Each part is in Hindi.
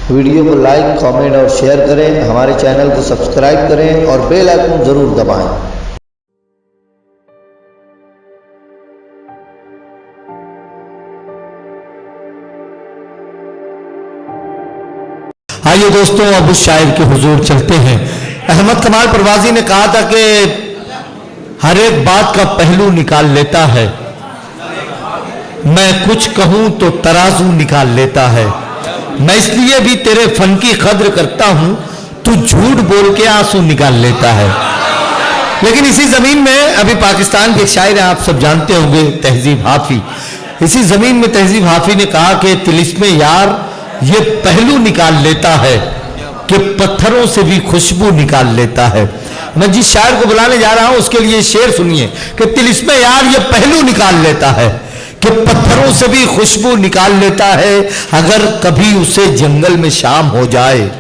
वीडियो को लाइक, कमेंट और शेयर करें। हमारे चैनल को सब्सक्राइब करें और बेल आइकन ज़रूर दबाएं। आइए दोस्तों, अब उस शायर के हुजूर चलते हैं। अहमद कमाल परवाजी ने कहा था कि हर एक बात का पहलू निकाल लेता है, मैं कुछ कहूं तो तराजू निकाल लेता है। मैं इसलिए भी तेरे फन की कद्र करता हूं, तू झूठ बोल के आंसू निकाल लेता है। लेकिन इसी जमीन में अभी पाकिस्तान के एक शायर हैं, आप सब जानते होंगे, तहजीब हाफी। इसी जमीन में तहजीब हाफी ने कहा कि तिलिस्मे यार ये पहलू निकाल लेता है कि पत्थरों से भी खुशबू निकाल लेता है। मैं जिस शायर को बुलाने जा रहा हूं उसके लिए शेर सुनिए कि तिलिस्मे यार ये पहलू निकाल लेता है कि पत्थरों से भी खुशबू निकाल लेता है। अगर कभी उसे जंगल में शाम हो जाए,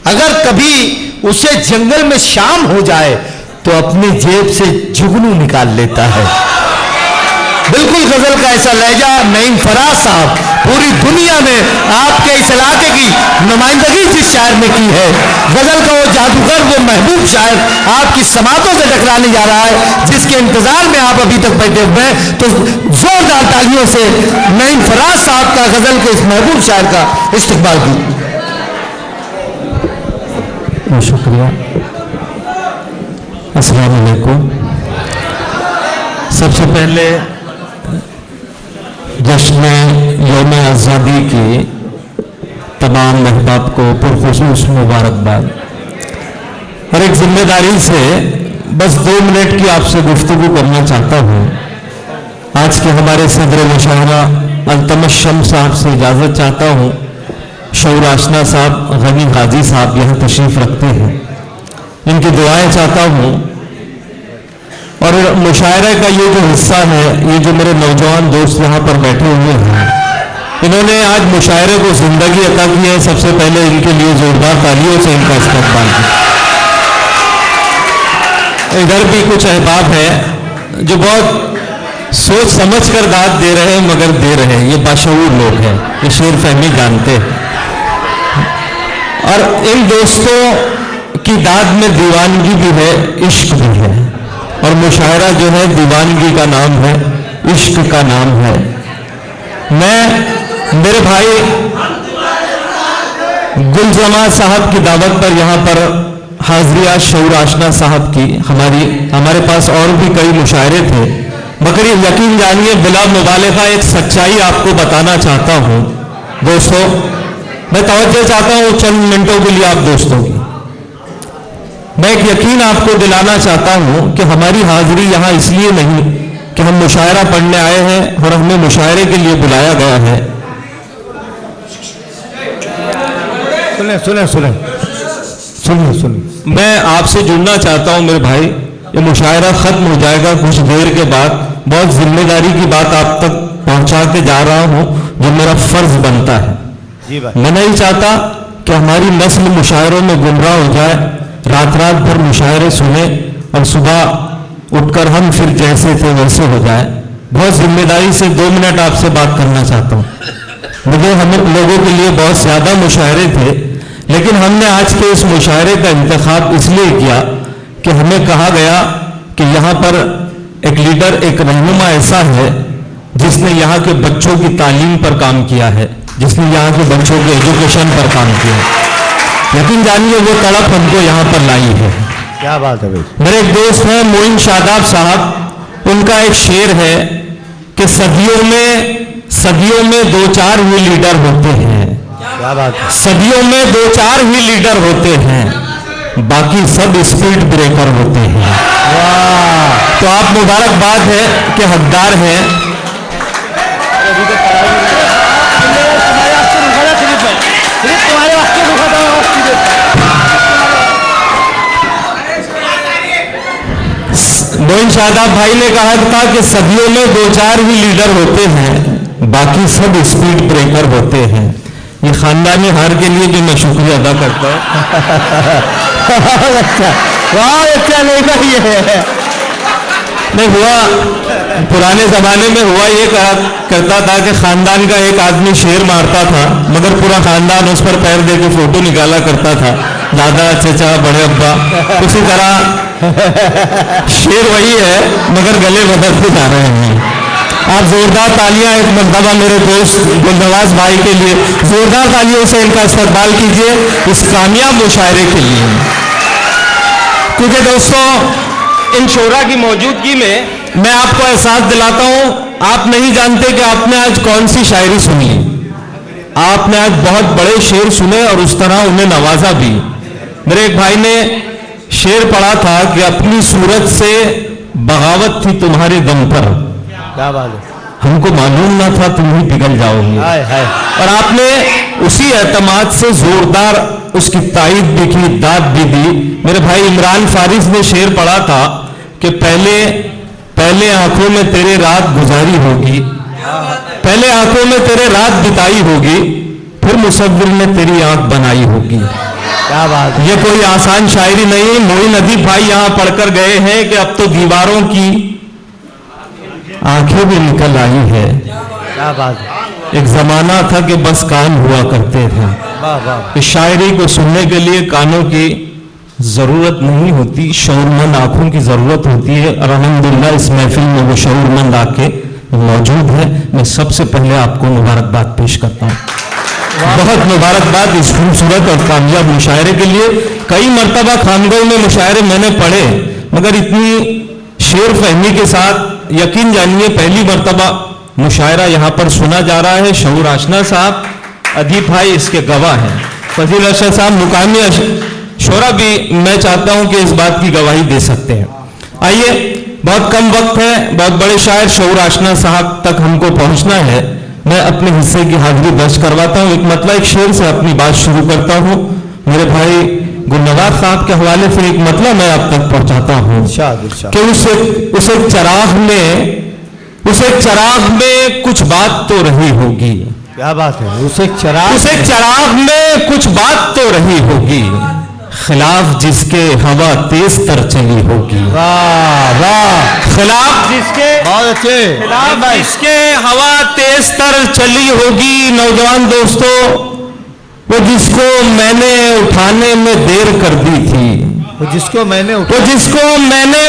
अगर कभी उसे जंगल में शाम हो जाए तो अपनी जेब से जुगनू निकाल लेता है। बिल्कुल गजल का ऐसा लहजा नईम फराज साहब, पूरी दुनिया में आपके इस इलाके की नुमाइंदगी जिस शायर ने की है, गजल का वो जादूगर, वो महबूब शायर आपकी समातों से टकराने जा रहा है, जिसके इंतजार में आप अभी तक बैठे हुए हैं। तो जोरदार तालियों से नईम फराज साहब का गजल के इस महबूब शायर का इस्तकबाल कीजिए। शुक्रिया। अस्सलाम वालेकुम। सबसे पहले जश्न यौम आज़ादी की तमाम महबाब को पुरखुसूस मुबारकबाद। और एक जिम्मेदारी से बस 2 मिनट की आपसे गुफ्तगू करना चाहता हूँ। आज के हमारे सदर मुशाहरा अल्तमश शम्स साहब से इजाज़त चाहता हूँ। शऊर आशना साहब, गनी गाजी साहब यहाँ तशरीफ़ रखते हैं, इनकी दुआएं चाहता हूँ। और मुशायरे का ये जो हिस्सा है, ये जो मेरे नौजवान दोस्त यहाँ पर बैठे हुए हैं, इन्होंने आज मुशायरे को जिंदगी अता की है। सबसे पहले इनके लिए जोरदार तालियों से इनका इस्तकबाल है। इधर भी कुछ अहबाब है जो बहुत सोच समझ कर दाद दे रहे हैं, मगर दे रहे हैं, ये बाशऊर लोग हैं, ये शेर फहमी जानते हैं। और इन दोस्तों की दाद में दीवानगी भी है, इश्क भी है। और मुशायरा जो है दीवानगी का नाम है, इश्क का नाम है। मैं मेरे भाई गुलजमा साहब की दावत पर यहाँ पर हाजिरिया शऊर आशना साहब की, हमारे पास और भी कई मुशायरे थे, मगर ये यकीन जानिए बिला मुबालिगा एक सच्चाई आपको बताना चाहता हूँ। दोस्तों, मैं तवज्जो चाहता हूँ चंद मिनटों के लिए आप दोस्तों की। मैं एक यकीन आपको दिलाना चाहता हूं कि हमारी हाजिरी यहां इसलिए नहीं कि हम मुशायरा पढ़ने आए हैं और हमें मुशायरे के लिए बुलाया गया है। सुने मैं आपसे जुड़ना चाहता हूं मेरे भाई। ये मुशायरा खत्म हो जाएगा कुछ देर के बाद। बहुत जिम्मेदारी की बात आप तक पहुंचा के जा रहा हूं, जो मेरा फर्ज बनता है। मैं नहीं चाहता कि हमारी नस्ल मुशायरों में गुमराह हो जाए, रात रात भर मुशायरे सुने और सुबह उठकर हम फिर जैसे थे वैसे हो जाए। बहुत जिम्मेदारी से 2 मिनट आपसे बात करना चाहता हूँ। मुझे हम लोगों के लिए बहुत ज़्यादा मुशायरे थे, लेकिन हमने आज के इस मुशायरे का इंतखाब इसलिए किया कि हमें कहा गया कि यहाँ पर एक लीडर, एक रहनुमा ऐसा है जिसने यहाँ के बच्चों की तालीम पर काम किया है, जिसने यहाँ के बच्चों के एजुकेशन पर काम किया है। यकीन जानिए वो तड़प हमको यहाँ पर लाई है। क्या बात है भाई। मेरे एक दोस्त हैं मोइन शादाब साहब, उनका एक शेर है कि सदियों में 2-4 ही लीडर होते हैं। क्या बात है। सदियों में 2-4 ही लीडर होते हैं, बाकी सब स्पीड ब्रेकर होते हैं। वाह। तो आप मुबारकबाद है कि हकदार हैं। मोइन शादाब भाई ने कहा था कि सदियों में 2-4 ही लीडर होते हैं, बाकी सब स्पीड ब्रेकर होते हैं। ये खानदानी हार के लिए भी मैं शुक्रिया अदा करता हूँ। अच्छा, वाह, अच्छा नहीं ये है। नहीं हुआ, पुराने जमाने में हुआ ये करता था कि खानदान का एक आदमी शेर मारता था, मगर पूरा खानदान उस पर पैर दे के फोटो निकाला करता था, दादा चचा बड़े अब्बा। उसी तरह शेर वही है मगर गले बदलते जा रहे हैं। आप जोरदार तालियां एक मरतबा मेरे दोस्त गुलनवाज भाई के लिए, जोरदार तालियों से इनका इस्तकबाल कीजिए इस कामयाब मुशायरे के लिए। क्योंकि दोस्तों इन शोरा की मौजूदगी में मैं आपको एहसास दिलाता हूं, आप नहीं जानते कि आपने आज कौन सी शायरी सुनी। आपने आज बहुत बड़े शेर सुने और उस तरह उन्हें नवाजा भी। मेरे एक भाई ने शेर पढ़ा था कि अपनी सूरत से बगावत थी तुम्हारे दम पर, क्या बात है, हमको मालूम ना था तुम ही पिघल जाओगे। हाय हाय। और आपने उसी एतमाद से जोरदार उसकी तारीफ भी की, दाद भी दी। मेरे भाई इमरान फारिस ने शेर पढ़ा था कि पहले आंखों में तेरे रात गुजारी होगी, पहले आंखों में तेरे रात बिताई होगी, फिर मुसव्विर ने तेरी आंख बनाई होगी। क्या बात है। ये कोई आसान शायरी नहीं। मोइन अदीब भाई यहां पढ़कर गए हैं कि अब तो दीवारों की आंखें भी निकल आई है। क्या बात है। एक जमाना था कि बस कान हुआ करते थे। वाह वाह। इस शायरी को सुनने के लिए कानों की जरूरत नहीं होती, शऊरमंद आंखों की जरूरत होती है। और अल्हम्दुलिल्लाह इस महफिल में वो शऊरमंद आंखें मौजूद है। मैं सबसे पहले आपको मुबारकबाद पेश करता हूँ, बहुत मुबारकबाद इस खूबसूरत और कामयाब मुशायरे के लिए। कई मरतबा खानगोह में मुशायरे मैंने पढ़े, मगर इतनी शेर फहमी के साथ यकीन जानिए पहली मरतबा मुशायरा यहाँ पर सुना जा रहा है। शऊर आशना साहब, अदीब भाई इसके गवाह हैं, फजील अरशद साहब मुकामी शोरा भी मैं चाहता हूं कि इस बात की गवाही दे सकते हैं। आइए, बहुत कम वक्त है, बहुत बड़े शायर शऊर आशना साहब तक हमको पहुंचना है। मैं अपने हिस्से की हाजिरी दर्ज करवाता हूं। एक मतलब एक शेर से अपनी बात शुरू करता हूं। मेरे भाई गुलनवाज साहब के हवाले से एक मतलब मैं आप तक पहुंचाता हूं कि उस एक चराग में कुछ बात तो रही होगी। क्या बात है। उस एक चराग में कुछ बात तो रही होगी, खिलाफ जिसके हवा तेज तर चली होगी। वाह वाह। खिलाफ जिसके बहुत अच्छे। खिलाफ जिसके हवा तेज तर चली होगी। नौजवान दोस्तों, वो जिसको मैंने उठाने में देर कर दी थी, वो जिसको मैंने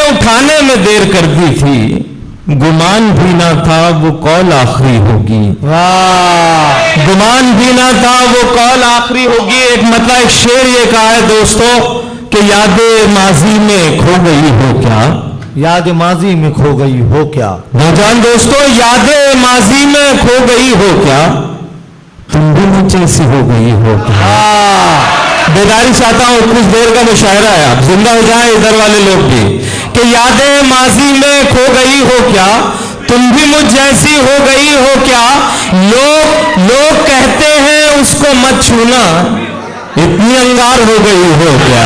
उठाने में देर कर दी थी, गुमान भी ना था वो कौल आखिरी होगी। वाह। गुमान भी ना था वो कौल आखिरी होगी। एक मतलब एक शेर ये कहा है दोस्तों कि यादें माजी में खो गई हो क्या, याद माजी में खो गई हो क्या। नौजवान दोस्तों, यादें माजी में खो गई हो क्या, तुम भी मुझे सी हो गई हो क्या। बेदारी चाहता हूं, कुछ देर का मुशायरा है, आप जिंदा हो जाए इधर वाले लोग भी, कि यादें माजी में खो गई हो क्या, तुम भी मुझ जैसी हो गई हो क्या। लोग कहते हैं उसको मत छूना, इतनी अंगार हो गई हो क्या।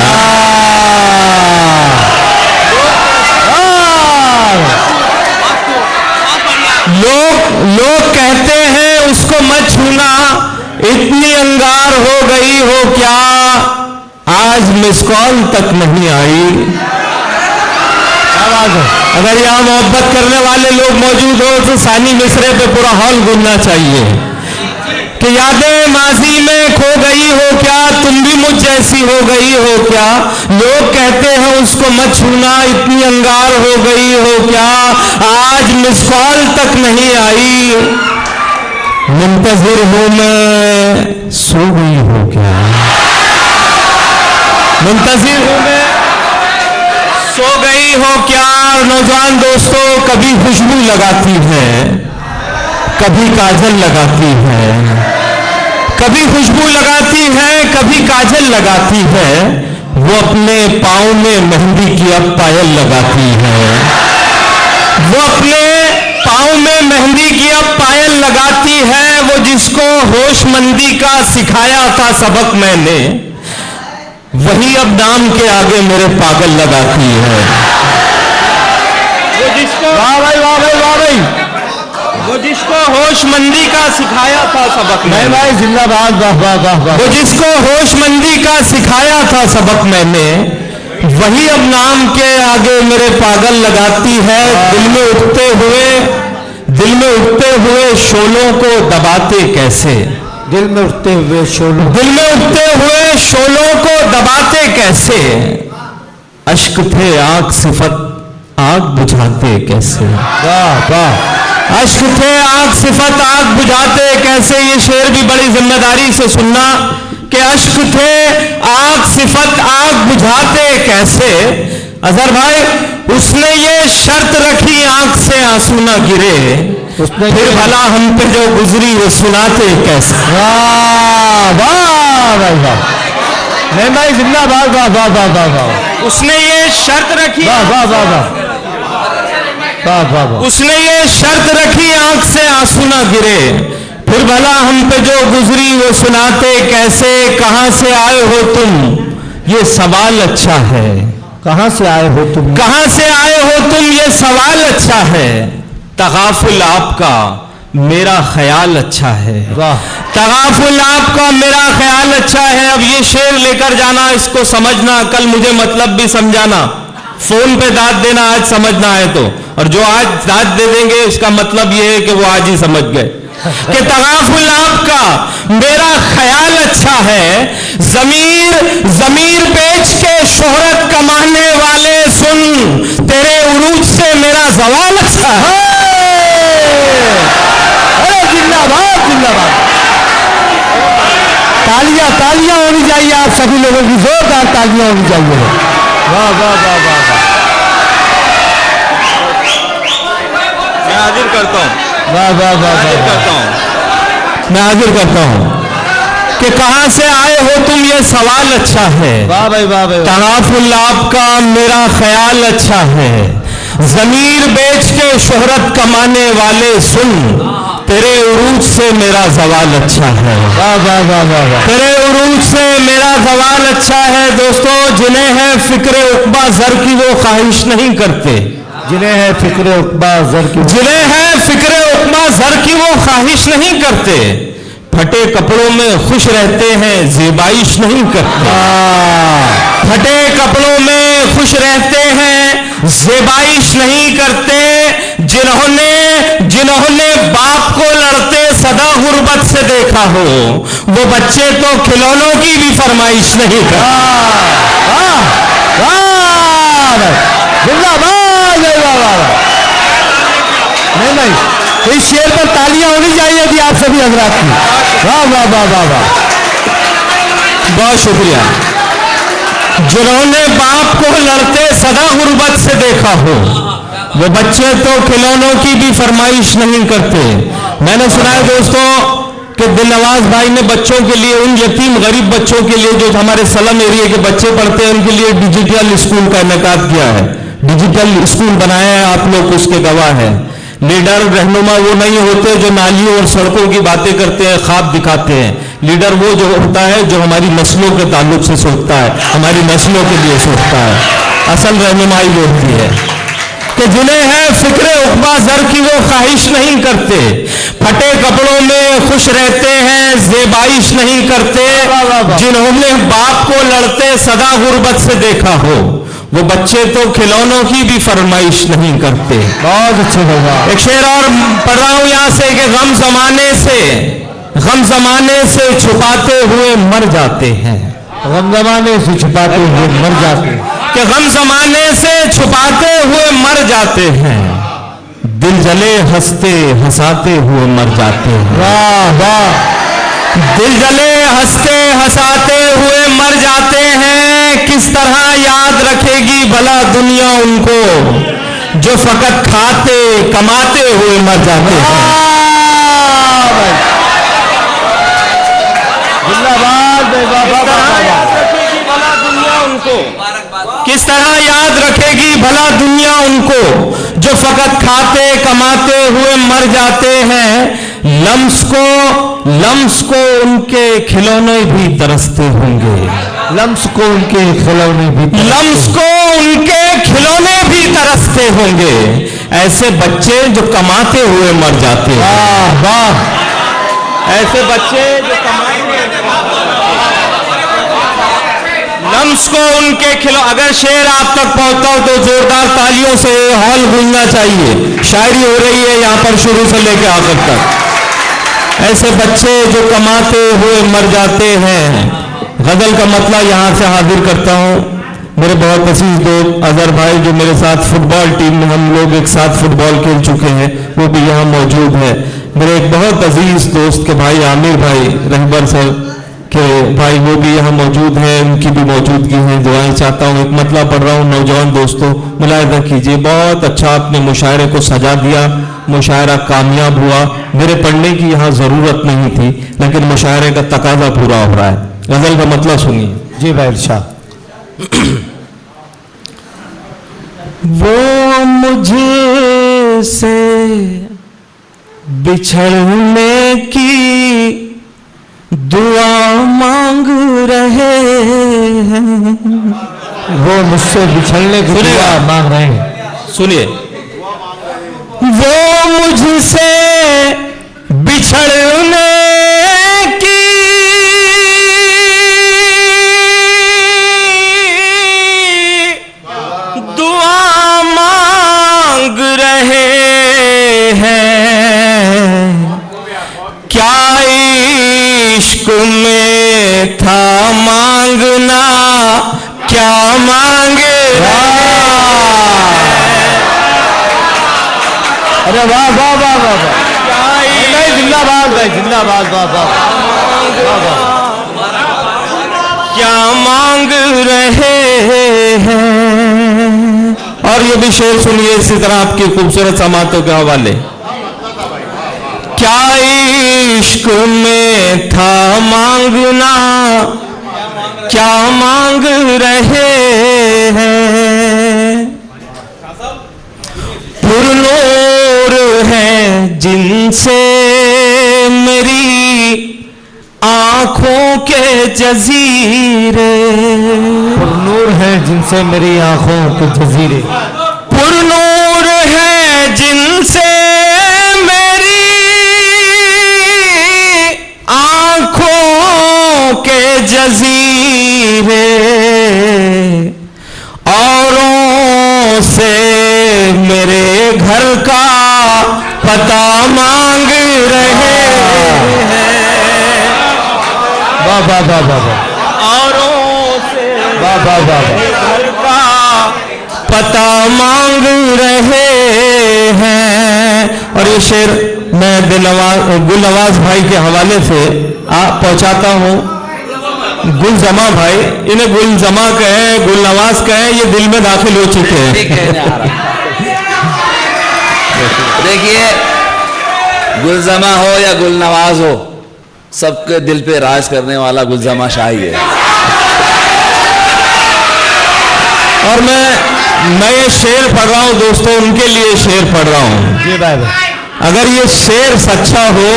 लोग कहते हैं उसको मत छूना, इतनी अंगार हो गई हो क्या। आज मिस कॉल तक नहीं आई। अगर यहाँ मोहब्बत करने वाले लोग मौजूद हो तो सानी मिसरे पे पूरा हॉल गूंजना चाहिए कि यादें माजी में खो गई हो क्या, तुम भी मुझ जैसी हो गई हो क्या। लोग कहते हैं उसको मत छूना, इतनी अंगार हो गई हो क्या। आज मिस कॉल तक नहीं आई, मुंतजिर हूं मैं, सो गई हो क्या। मुंतजिर हूं मैं, सो गई हो क्या। नौजवान दोस्तों, कभी खुशबू लगाती है, कभी काजल लगाती है, कभी खुशबू लगाती है, कभी काजल लगाती है। वो अपने पाँव में मेहंदी की अब पायल लगाती है, वो अपने पाँव में मेहंदी की अब पायल लगाती है। वो जिसको होशमंदी का सिखाया था सबक मैंने, वही अब नाम के आगे मेरे पागल लगाती है। वो जिसको वाह भाई वाह भाई वाह भाई। वो जिसको होशमंदी का सिखाया था सबक नहीं मैंने, भाई जिंदाबाद। वाह वाह वाह वाह। वो जिसको होशमंदी का सिखाया था सबक मैंने, वही अब नाम के आगे मेरे पागल लगाती है। दिल में उठते हुए शोलों को दबाते कैसे, दिल में उठते हुए शोलों, दिल में उठते हुए शोलों को दबाते कैसे, अश्क थे आग सिफत आग बुझाते कैसे। वाह वाह, अश्क थे आग सिफत आग बुझाते कैसे। ये शेर भी बड़ी जिम्मेदारी से सुनना कि अश्क थे आग सिफत आग बुझाते कैसे। अजहर भाई, उसने ये शर्त रखी आंख से आंसू ना गिरे, उसने फिर भला हम पे जो गुजरी वो सुनाते कैसे। वाह वाह भाई वाह, नहीं भाई जिंदाबाद, वाह वाह वाह वाह वाह, उसने ये शर्त रखी, वाह वाह वाह वाह वाह वाह वाह, उसने ये शर्त रखी आंख से आंसू ना गिरे, फिर भला हम पे जो गुजरी वो सुनाते कैसे। कहां से आए हो तुम, ये सवाल अच्छा है। कहां से आए हो तुम, कहां से आए हो तुम, ये सवाल अच्छा है। तगाफुल आपका मेरा ख्याल अच्छा है। वाह, तगाफुल आपका मेरा ख्याल अच्छा है। अब ये शेर लेकर जाना, इसको समझना, कल मुझे मतलब भी समझाना। फोन पे दाद देना आज समझना है तो, और जो आज दाद दे देंगे इसका मतलब ये है कि वो आज ही समझ गए कि तगाफुल आपका मेरा ख्याल अच्छा है। जमीर बेच के शोहरत कमाने वाले सुन, तेरे उरूज से मेरा जवाल अच्छा है। अरे जिंदाबाद जिंदाबाद, तालियां तालियां होनी चाहिए आप सभी लोगों की, जोरदार तालियां होनी चाहिए। वाह वाह वाह वाह वाह, मैं हाजिर करता हूं, वाह वाह वाह हाजिर वाह, करता हूं, मैं हाजिर करता हूं कि कहां से आए हो तुम, ये सवाल अच्छा है। वाह भाई वाह भाई, तगाफुल आपका मेरा ख्याल अच्छा है। जमीर बेच के शोहरत कमाने वाले सुन, तेरे उरूज से मेरा जवाल अच्छा है। वाह वाह वाह वाह वाह, तेरे उरूज से मेरा जवाल अच्छा है। दोस्तों, जिन्हें है फिक्रे उक़बा ज़र की वो ख्वाहिश नहीं करते, जिन्हें है फिक्र उक़बा ज़र की, जिन्हें है फिक्रे उक़बा ज़र की वो ख्वाहिश नहीं करते। फटे कपड़ों में खुश रहते हैं, ज़ेबाइश नहीं करते। फटे कपड़ों में खुश रहते हैं, ज़ेबाइश नहीं करते। जिन्होंने बाप को लड़ते सदा गुर्बत से देखा हो, वो बच्चे तो खिलौनों की भी फरमाइश नहीं करते। जिंदाबाद, वाह वाह वाह, नहीं नहीं, इस शेर पर तालियां होनी चाहिए थी आप सभी हजरात की। वाह वाह वाह वाह वाह, बहुत शुक्रिया। जिन्होंने बाप को लड़ते सदा गुर्बत से देखा हो, वो बच्चे तो खिलौनों की भी फरमाइश नहीं करते। मैंने सुना है दोस्तों कि दिलनवाज भाई ने बच्चों के लिए, उन यतीम गरीब बच्चों के लिए जो हमारे सलम एरिया के बच्चे पढ़ते हैं, उनके लिए डिजिटल स्कूल का इनेकाद किया है। डिजिटल स्कूल बनाया है, आप लोग उसके गवाह हैं। लीडर रहनुमा वो नहीं होते जो नालियों और सड़कों की बातें करते हैं, ख्वाब दिखाते हैं। लीडर वो जो होता है जो हमारी नस्लों के ताल्लुक से सोचता है, हमारी नस्लों के लिए सोचता है। असल रहनुमाई वो होती है कि जिन्हें है फिक्रे उक़बा ज़र की वो ख्वाहिश नहीं करते। फटे कपड़ों में खुश रहते हैं, ज़ेबाइश नहीं करते। जिन्होंने बाप को लड़ते सदा गुर्बत से देखा हो, वो बच्चे तो खिलौनों की भी फरमाइश नहीं करते। बहुत अच्छे होगा। एक शेर और पढ़ रहा हूं यहां से कि गम जमाने से छुपाते हुए मर जाते हैं। गम जमाने से छुपाते हुए मर जाते हैं, कि गम जमाने से छुपाते हुए मर जाते हैं। दिल जले हंसते हंसाते हुए मर जाते हैं। वाह वाह, दिल जले हंसते हंसाते हुए मर जाते हैं। किस तरह याद रखेगी भला दुनिया उनको, जो फकत खाते कमाते हुए मर जाते हैं। जिंदाबाद, किस तरह याद रखेगी भला दुनिया उनको, जो फकत खाते कमाते हुए मर जाते हैं। लम्स को उनके खिलौने भी तरसते होंगे। लम्स को उनके खिलौने भी, लम्स को उनके खिलौने भी तरसते होंगे। ऐसे बच्चे जो कमाते हुए मर जाते हैं। वाह वाह, ऐसे बच्चे जो कमाते हुए, लम्स उसको उनके खिलो, अगर शेर आप तक पहुंचता हो तो जोरदार तालियों से हॉल गूंजना चाहिए। शायरी हो रही है यहाँ पर शुरू से लेकर आखिर तक। ऐसे बच्चे जो कमाते हुए मर जाते हैं, गजल का मतलब यहाँ से हाजिर करता हूँ। मेरे बहुत अजीज दोस्त अजहर भाई जो मेरे साथ फुटबॉल टीम में हम लोग एक साथ फुटबॉल खेल चुके हैं, वो भी यहाँ मौजूद है। मेरे एक बहुत अजीज दोस्त के भाई आमिर भाई रहबर सर के भाई, वो भी यहाँ मौजूद हैं, उनकी भी मौजूदगी है। दुआएं चाहता हूँ। एक मतलब पढ़ रहा हूँ, नौजवान दोस्तों मुलाहिजा कीजिए। बहुत अच्छा आपने मुशायरे को सजा दिया, मुशायरा कामयाब हुआ। मेरे पढ़ने की यहाँ ज़रूरत नहीं थी, लेकिन मुशायरे का तकाजा पूरा हो रहा है। गजल का मतलब सुनिए। जी भाई इरशाद। वो मुझसे बिछड़ने की दुआ मांग रहे हैं। वो मुझसे बिछड़ने की दुआ मांग रहे हैं। सुनिए, वो मुझसे बिछड़ने की दुआ मांग रहे हैं। क्या इश्क में था मांगना, क्या मांगे। अरे वाह वाह वाह वाह वाह, जिंदाबाद भाई, जिंदाबाद। वाह वाह वाह, क्या मांग रहे हैं। और ये भी शेर सुनिए इसी तरह आपकी खूबसूरत समातों के हवाले। क्या इश्क में था मांगना, क्या मांग रहे हैं। पुरनूर है जिनसे मेरी आंखों के जजीरे, पुरनूर है जिनसे मेरी आंखों के जजीरे। पुरनूर है जिनसे मेरी आंखों के जजीरे, औरों से मेरे घर का पता मांग रहे हैं। वाह वाह वाह वाह, औरों से वाह वाह वाह, घर का पता मांग रहे हैं। और ये शेर मैं गुलनवाज भाई के हवाले से पहुंचाता हूँ। गुलजमा भाई, इन्हें गुलजमा कहें, गुलनवाज कहें, ये दिल में दाखिल हो चुके हैं। देखिए, गुलजमा हो या गुलनवाज हो, सबके दिल पे राज करने वाला गुलजमा शाही है। और मैं ये शेर पढ़ रहा हूँ दोस्तों, उनके लिए शेर पढ़ रहा हूँ। जी भाई। अगर ये शेर सच्चा हो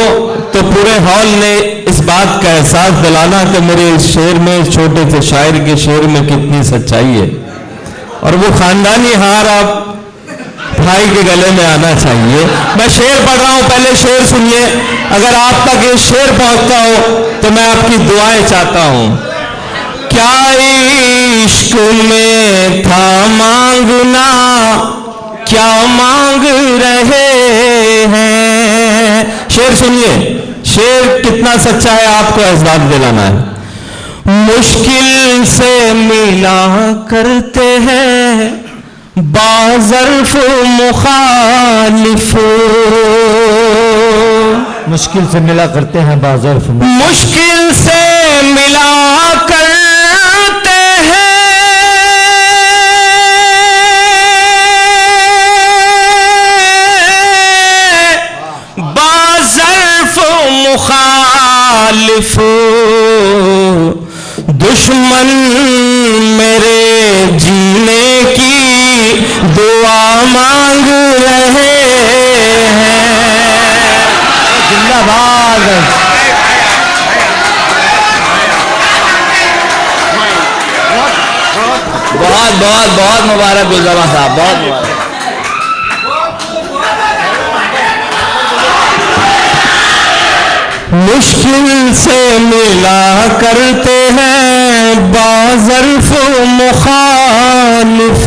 तो पूरे हॉल ने इस बात का एहसास दिलाना कि मेरे इस शेर में, छोटे से शायर के शेर में कितनी सच्चाई है। और वो खानदानी हार आप भाई के गले में आना चाहिए। मैं शेर पढ़ रहा हूं, पहले शेर सुनिए। अगर आप तक ये शेर पहुंचता हो तो मैं आपकी दुआएं चाहता हूं। क्या इश्क में था मांगना, क्या मांग रहे हैं। शेर सुनिए, शेर कितना सच्चा है आपको एहसास दिलाना है। मुश्किल से मिला करते हैं बाज़र्फ मुखालिफ, मुश्किल से मिला करते हैं बाज़र्फ, मुश्किल से मिला करते हैं बाज़र्फ मुखालिफ। दुश्मन मेरे जीने की दुआ मांग रहे हैं। जिंदाबाद। बहुत बहुत बहुत मुबारक गुलजमा साहब, बहुत मुबारक। मुश्किल से मिला करते हैं ज़र्फ मुखालिफ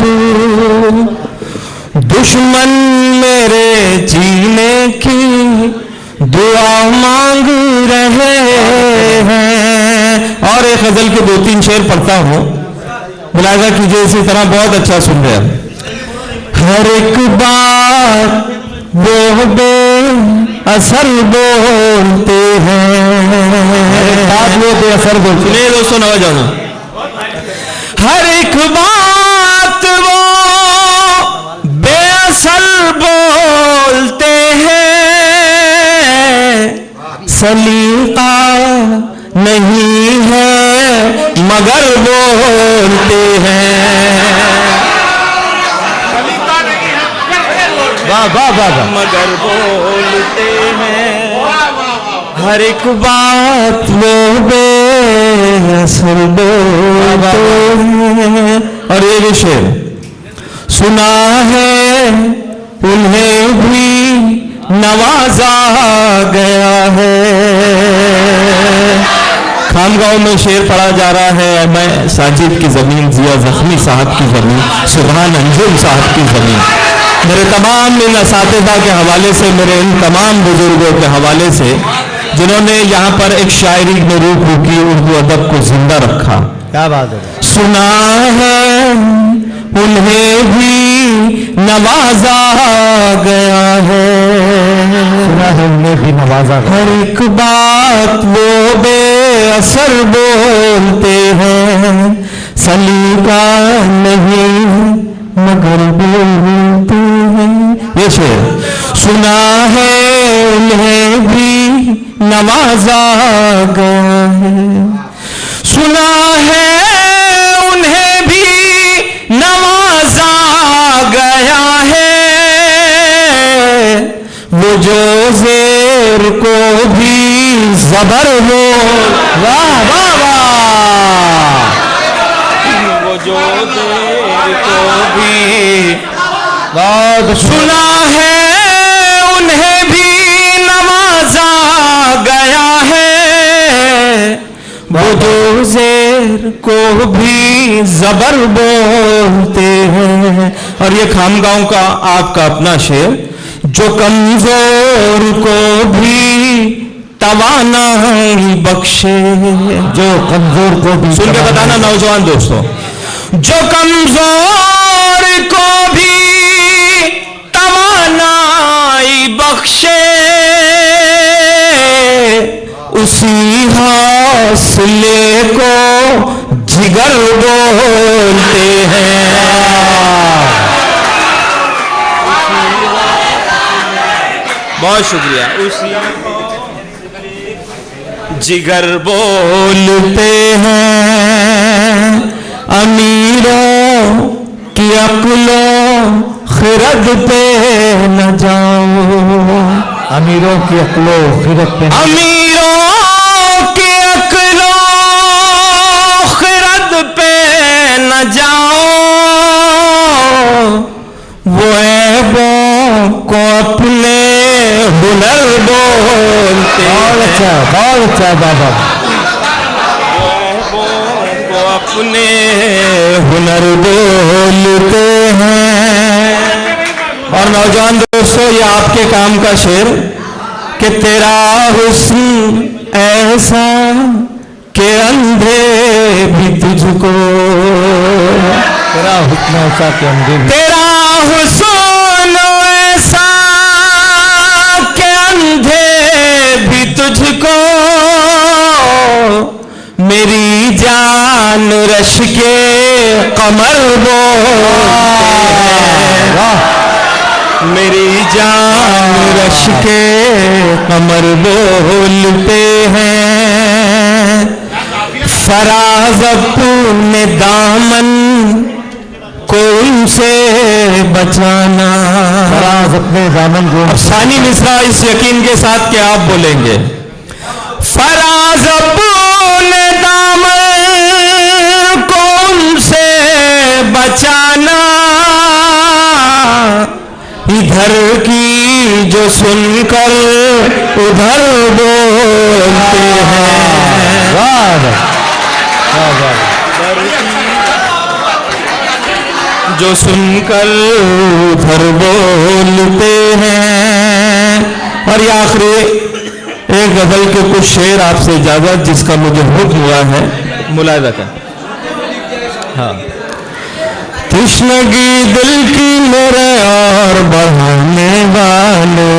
दुश्मन मेरे जीने की दुआ मांग रहे हैं। और एक गजल के 2-3 शेर पढ़ता हूँ, मुलाहिजा कीजिए, इसी तरह बहुत अच्छा सुन रहे हैं। हर एक बात वो बेअसर बोलते हैं, बात वो बेअसर बोलते हैं। नहीं दोस्तों, नवा जाओ ना। हर एक बात वो बेअसर बोलते हैं, सलीका नहीं है मगर बोलते हैं। वाह वाह वाह, मगर बोलते हैं। हर एक बात वो बेअसर बोलते हैं। और ये भी शेर सुना है उन्हें भी नवाजा गया है। खानगांव में शेर पढ़ा जा रहा है, मैं साजिद की जमीन, जिया जख्मी साहब की जमीन, सुभान अंजुम साहब की जमीन। मेरे तमाम इन असातिज़ा के हवाले से, मेरे इन तमाम बुजुर्गों के हवाले से जिन्होंने यहाँ पर एक शायरी में रूप की उर्दू अदब को जिंदा रखा। क्या बात है। सुना है उन्हें भी नवाजा गया है, सुना है उन्हें भी नवाजा गया। हर एक बात वो बेअसर बोलते हैं, सलीका नहीं मगर बोलते हैं। ये शेर सुना है उन्हें भी नवाजा गया है, सुना है उन्हें भी नवाजा गया है, वो जो ज़ेर को भी ज़बर हो। वाह वाह वाह, वो जो ज़ेर को भी सुना है उन्हें भी नवाजा गया है, वो जो ज़ेर को भी ज़बर बोलते हैं। और ये खामगांव का आपका अपना शेर, जो कमजोर को भी तवानाई बख्शे, जो कमजोर को भी, सुन के बताना नौजवान दोस्तों, जो कमजोर को भी तवानाई बख्शे, उसी हौसले को जिगर बोलते हैं। बहुत शुक्रिया। उसी जिगर बोलते हैं, अमीरों की अक्लों खिरद पे न जाओ, अमीरों की अक्लो खिरत पे, अमीरों की अक्लों खिरद पे न जाओ, वो ऐबों को अपने हुनर बोलते हैं। बहुत अच्छा बाबा, वो ऐबों को अपने हुनर बोलते हैं। और नौजवान दोस्तों, ये आपके काम का शेर कि तेरा हुस्न ऐसा कि अंधे भी तुझको, तेरा हुस्न ऐसा कि अंधे भी, तेरा हुस्न ऐसा कि अंधे भी तुझको, मेरी जान रश के कमर बोलते हैं, मेरी जान रश के कमर बोलते हैं। फराज अपने दामन को उनसे बचाना, फराज अपने दामन को। सानी मिसरा इस यकीन के साथ कि आप बोलेंगे, फराज अपने दामन को उनसे बचाना, इधर की जो सुनकर उधर बोलते हैं। जो सुनकर उधर बोलते हैं। और ये आखिरी एक गजल के कुछ शेर आपसे इजाजत, जिसका मुझे हुक्म हुआ है मुलाहिजा का। हाँ, तृष्णगी दिल की मेरे और बढ़ाने वाले,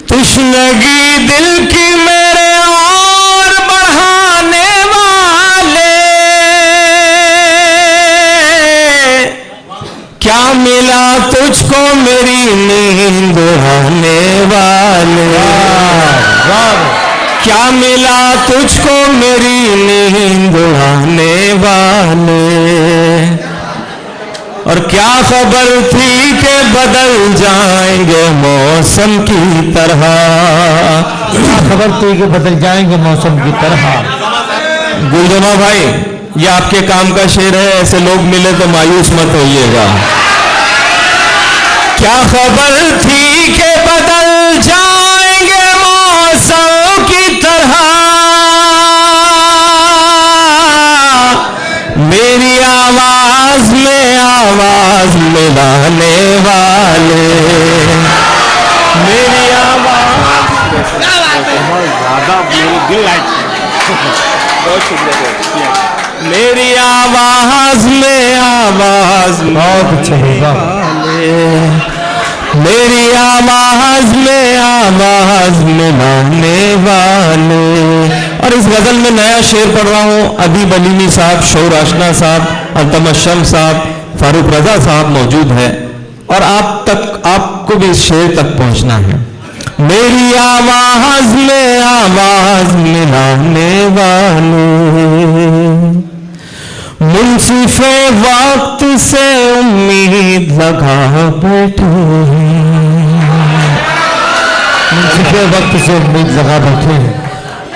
तृष्णगी दिल की मेरे और बढ़ाने वाले, क्या मिला तुझको मेरी नींद उड़ाने वाले, क्या मिला तुझको मेरी नींद उड़ाने वाले। और क्या खबर थी कि बदल जाएंगे मौसम की तरह, क्या खबर थी कि बदल जाएंगे मौसम की तरह। गुलजमा भाई, ये आपके काम का शेर है, ऐसे लोग मिले तो मायूस मत होइएगा। क्या खबर थी कि बदल जाएंगे मौसम की तरह, मेरी आवाज में आवाज मिलाने वाले, मेरी आवाज मेरी आवाज में आवाज बहुत अच्छे होगा। मेरी आवाज में आवाज मिलाने वाले। और इस गजल में नया शेर पढ़ रहा हूं। अदीब अलीमी साहब, शौर आशना साहब, अल्तमश शम्स साहब, फारूक रजा साहब मौजूद है और आपको भी इस शेर तक पहुंचना है। मेरी आवाज में आवाज मिलाने वाले, मुंसिफे वक्त से उम्मीद लगा बैठे, मुंसिफे वक्त से उम्मीद लगा बैठे,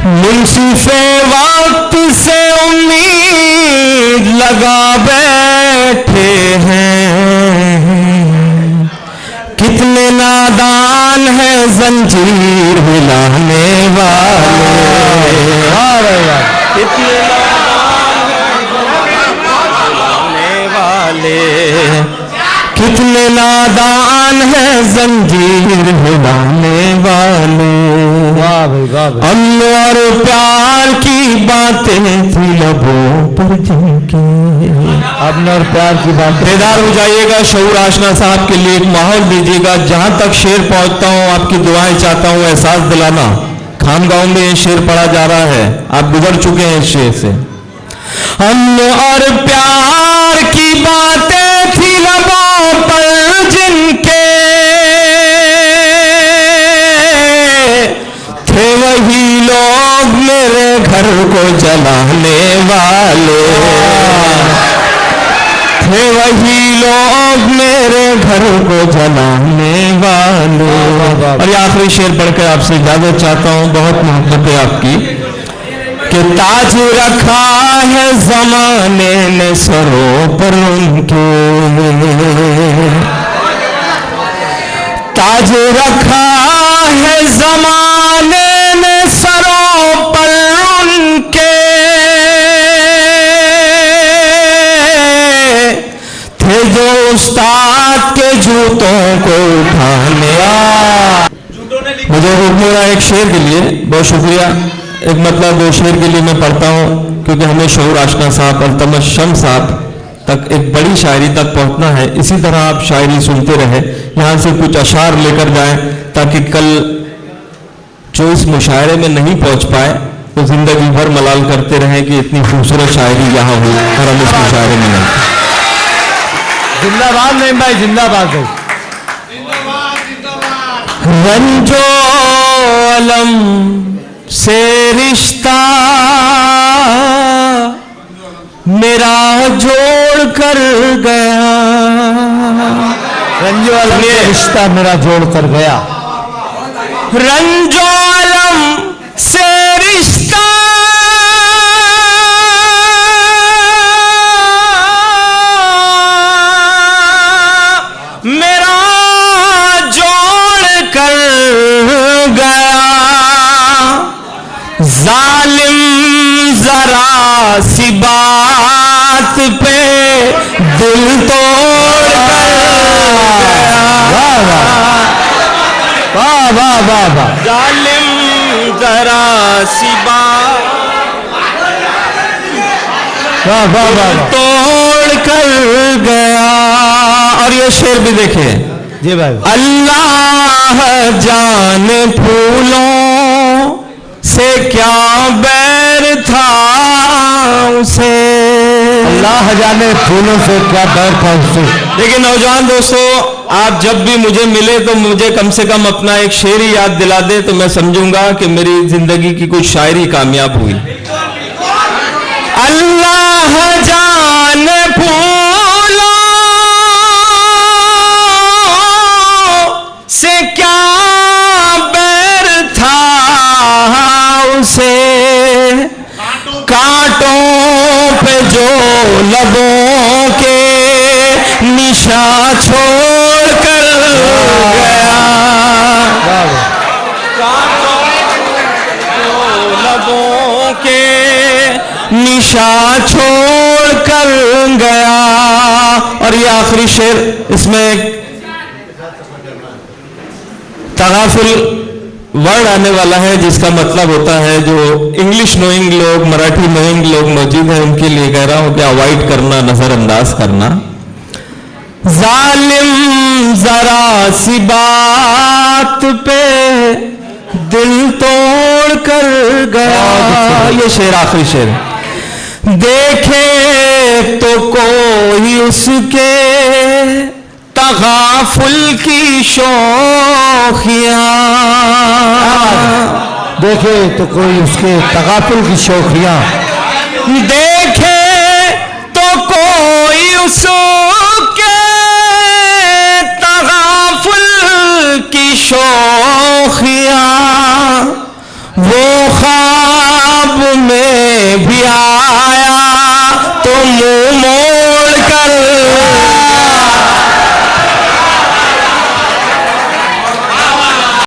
मुंसिफे वक्त से उम्मीद लगा बैठे हैं। कितने नादान हैं जंजीर हिलाने वाले, कितने कितने नादान हैं जंजीर हिलाने वाले। अम्न और प्यार की बातें थी लबों पर जिनके, अम्न और प्यार की बात। बेदार हो जाइएगा, शऊर आशना साहब के लिए एक माहौल दीजिएगा। जहां तक शेर पहुंचता हूं आपकी दुआएं चाहता हूं, एहसास दिलाना। खानगांव में ये शेर पढ़ा जा रहा है, आप गुजर चुके हैं इस शेर से। अम्न और प्यार की बातें थी लबों पर जिनके, थे वही लोग मेरे घर को जलाने वाले, थे वही लोग मेरे घर को जलाने वाले। और ये आखिरी शेर पढ़कर आपसे इजाजत चाहता हूं। बहुत मोहब्बत है आपकी। कि ताज रखा है जमाने ने सरों पर उनके, ताज रखा है जमाने ने सरों पर उनके, थे जो उस्ताद के जूतों को उठाने। मुझे हुक्म एक शेर के लिए बहुत शुक्रिया। एक मतलब दो शेर के लिए मैं पढ़ता हूँ, क्योंकि हमें शऊर आशना साहब, अल्तमश शम्स साहब तक एक बड़ी शायरी तक पहुँचना है। इसी तरह आप शायरी सुनते रहे, यहाँ से कुछ अशार लेकर जाएं, ताकि कल जो इस मुशायरे में नहीं पहुँच पाए वो जिंदगी भर मलाल करते रहे कि इतनी खूबसूरत शायरी यहाँ हुई और हम इस मुशायरे में नहीं। जिंदाबाद नहीं भाई, जिंदाबाद भाई। रंजो अलम से रिश्ता मेरा जोड़ कर गया, रंजो अलम से रिश्ता मेरा जोड़ कर गया, रंजो अलम से रिश्ता मेरा जोड़ कर गया, जाल पे दिल तोड़ कर गया। वाह वाह वाह वाह वाह। जालिम जरा सी बात वाह वाह वाह तोड़ कर गया। और ये शेर भी देखिए जी भाई। अल्लाह जाने फूलों से क्या बैर था उसे। अल्लाह जाने फूलों से क्या बैर था उससे। देखिए नौजवान दोस्तों, आप जब भी मुझे मिले तो मुझे कम से कम अपना एक शेर ही याद दिला दे तो मैं समझूंगा कि मेरी जिंदगी की कुछ शायरी कामयाब हुई। अल्लाह जाने फूलों से क्या बैर था उसे, कांटों पे जो लबों के निशा छोड़ कर गया। कांटों जो लबों के निशा छोड़ कर गया। और ये आखिरी शेर, इसमें तगाफुल वर्ड आने वाला है जिसका मतलब होता है, जो इंग्लिश नोइंग लोग, मराठी नोइंग लोग मौजूद हैं उनके लिए कह रहा हूं कि अवॉइड करना, नजरअंदाज करना। जालिम जरा सी बात पे दिल तोड़ कर गया। ये शेर आखिरी शेर। देखे तो कोई उसके तगाफुल की शौखियां, देखे तो कोई उसके तगाफुल की शौखियां, देखे तो कोई उसके तगाफुल की शौखियां, वो ख्वाब में भी आया तो मुंह